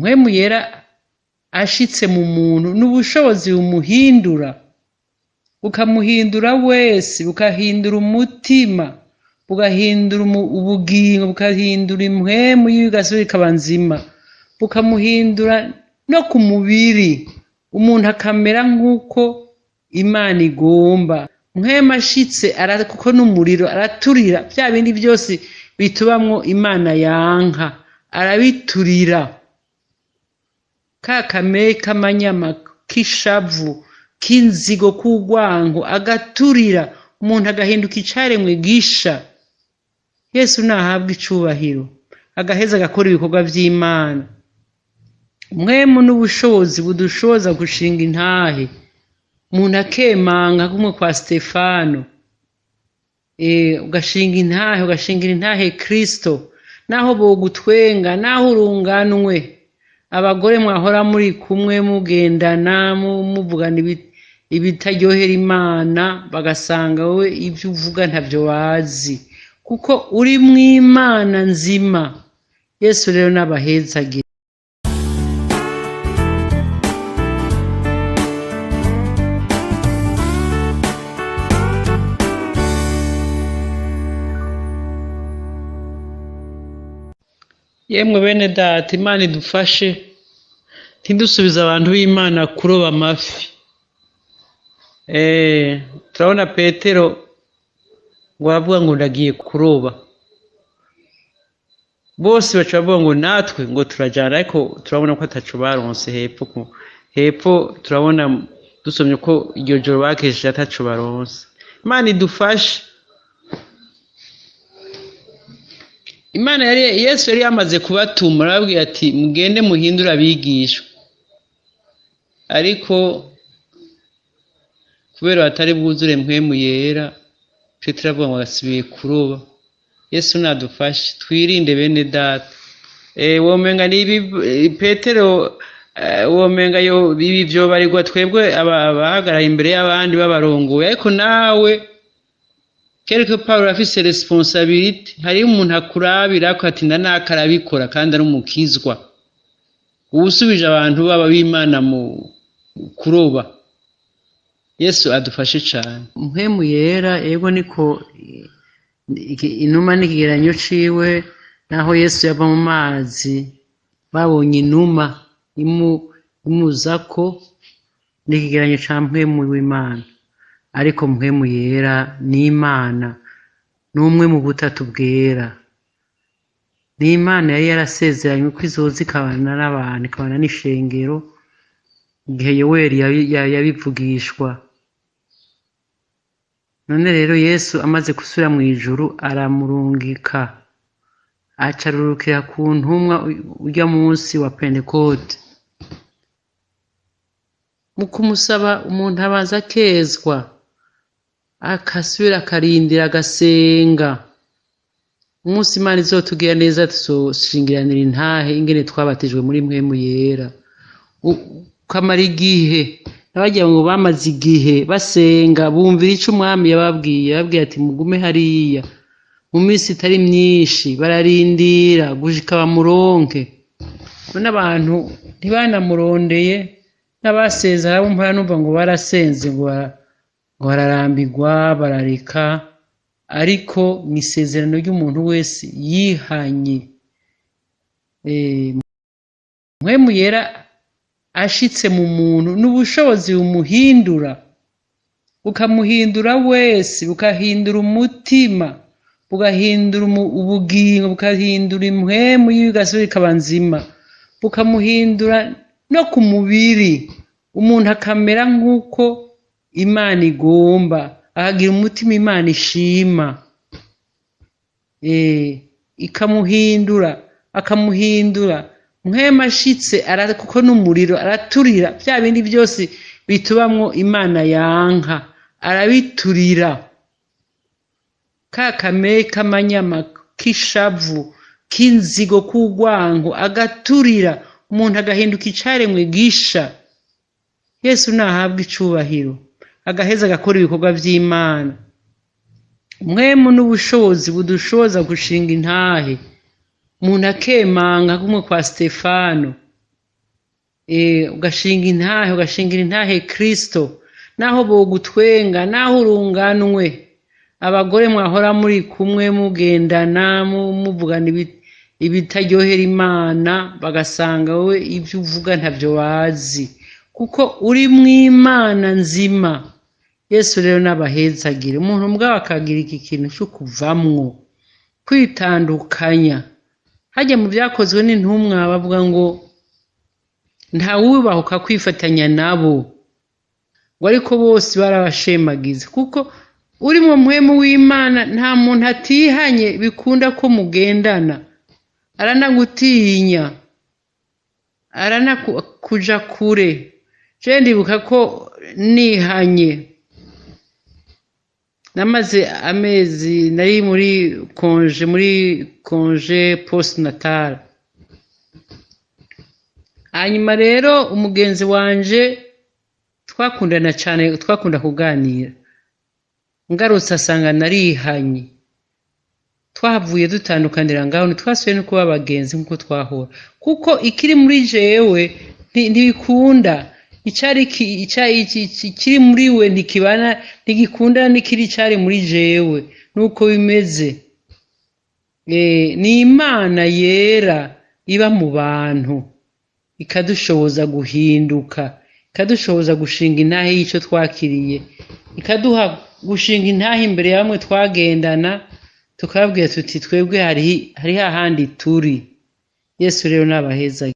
mpwemu yera ashitse mu muntu n'ubushobozi bumuhindura, bukamuhindura wese, bukahindura umutima, bugahindura ubugingo, bukahindura impwemu y'igasubira ikaba nzima, bukamuhindura no ku mubiri, umuntu akamera nk'uko Imana igomba. Mpwemu ashitse kuko n'umuriro araturira bya bindi byose bitubamwo Imana yanka, arabiturira. Ka kamere k'amanyama, k'ishavu, k'inzigo, k'urwango agaturira, umuntu agahinduka icaremwe gisha. Yesu nahabwa icubahiro, agaheza agakora ibikorwa vy'Imana. Mpwemu n'ubushobozi budushoboza gushinga intahe, umuntu akemanga kumwe kwa Stefano, ugashingira intahe Kristo, naho bogutwenga, naho urunganwe, abagore mwahora muri kumwe mugendana muvugana ibitaryohera Imana, bagasanga wowe ibyo uvuga ntavyo bazi, kuko uri mw'Imana nzima. Yesu rero n'abahezagire. Yemwe bene data, Imana idufashe ntidusubize abantu b'Imana kuroba amafi. Turabona Petero ngo aravuga ngo ndagiye kuroba, bose baca bavuga ngo natwe ngo turajana, ariko turabona ko ataco baronse. Hepfo turabona dusomye ko iryo joro bakesheje ataco baronse. Imana idufashe. Imana Yesu yari yamaze kubatuma, arababwira ati mugende muhindura abigishwa, ariko kubera batari bwuzure mpwemu yera, Petero avuga ngo agasubiye kuroba. Yesu nadufashe, twirinde bene data. Womenga ni Petero, womenga yo bibi vyo barirwa twebwe abahagaraye imbere y'abandi babarongoye, ariko nawe quelque part urafise responsabilité. Hari umuntu akurabira ko ati ndanakarabikora kandi ari umukizwa, ubusubije abantu baba b'Imana mu kuroba. Yesu adufashe cyane. Mpwemu yera ego niko inuma n'ikigeranyo ciwe, naho Yesu yava mu mazi babonye inuma imuzako n'ikigeranyo ca mpwemu w'Imana, ariko mpwemu yera ni Imana, n'umwe mu butatu bwera. Ni Imana yari yarasezeranywe ko izoza ikabana n'abantu, ikabana n'ishengero igihe Yoweri yabivugishwa. None rero Yesu amaze gusubira mu ijuru aramurungika, acarurukira ku ntumwa urya munsi wa Pentekote. Mu kumusaba umuntu abanza akezwa, akasubira akarindira, agasenga. Umunsi Imana izotugira neza tuzoshingiranira intahe ingene twabatijwe muri mpwemu yera. Ukamara igihe, n'abagira ngo bamaze igihe basenga, bumvira ico umwami yababwiye ati mugume hariya mu minsi itari myinshi, bararindira gushika bamuronke. None abantu ntibanamurondeye, n'abasezera abo mpora numva ngo barasenze ngo bararambirwa barareka, ariko ni isezerano ry'umuntu wese yihanye. Mpwemu yera ashitse mu muntu n'ubushobozi bumuhindura, bukamuhindura wese, bukahindura umutima, bugahindura ubugingo, bukahindura impwemu y'igasubira ikaba nzima, bukamuhindura no ku mubiri, umuntu akamera nk'uko Imana igomba, akagira umutima Imana ishima. Ikamuhindura, akamuhindura. Mpwemu ashitse kuko n'umuriro araturira bya bindi byose bitubamwo Imana yanka, arabiturira. Ka kamere k'amanyama, k'ishavu, k'inzigo, k'urwango agaturira, umuntu agahinduka icaremwe gisha. Yesu nahabwa icubahiro, agaheza agakora ibikorwa vy'Imana. Mpwemu n'ubushobozi budushoboza gushinga intahe, umuntu akemanga kumwe kwa Stefano, ugashingira intahe Kristo, naho bogutwenga, naho urunganwe, abagore mwahora muri kumwe mugendana muvugana ibitaryohera Imana, bagasanga wowe ibyo uvuga ntavyo bazi, kuko uri mw'Imana nzima. Yesu rero n'abahezagire, umuntu mbwa akagira iki kintu cyo kuvamwo, kwitandukanya. Hajya mu byakozwe n'intumwa bavuga ngo nta wubahuka kwifatanya nabo, ngo ariko bose barabashemagiza, kuko uri mu mpwemu w'Imana nta muntu atihanye bikunda ko mugendana, aranagutinya, aranakuja kure. Je ndibuka ko nihanye, namaze amezi nari muri konje postnatal. Hanyuma rero umugenzi wanje twakundana cyane, twakunda kuganira, ngarutse asanga narihanye, twahavuye dutandukanira ngaho, ntitwasubiye no kuba abagenzi nk'uko twahora, kuko ikiri muri jewe ntibikunda, ikiri muri we ntigikunda n'ikiri cyari muri jewe, nuko bimeze. Ni Imana yera iba mu bantu, ikadushoboza guhinduka, ikadushoboza gushinga intahe y'icyo twakiriye, ikaduha gushinga intahe imbere ya bamwe twagendana, tukababwira tuti twebwe hari hahandi turi. Yesu rero n'abaheza.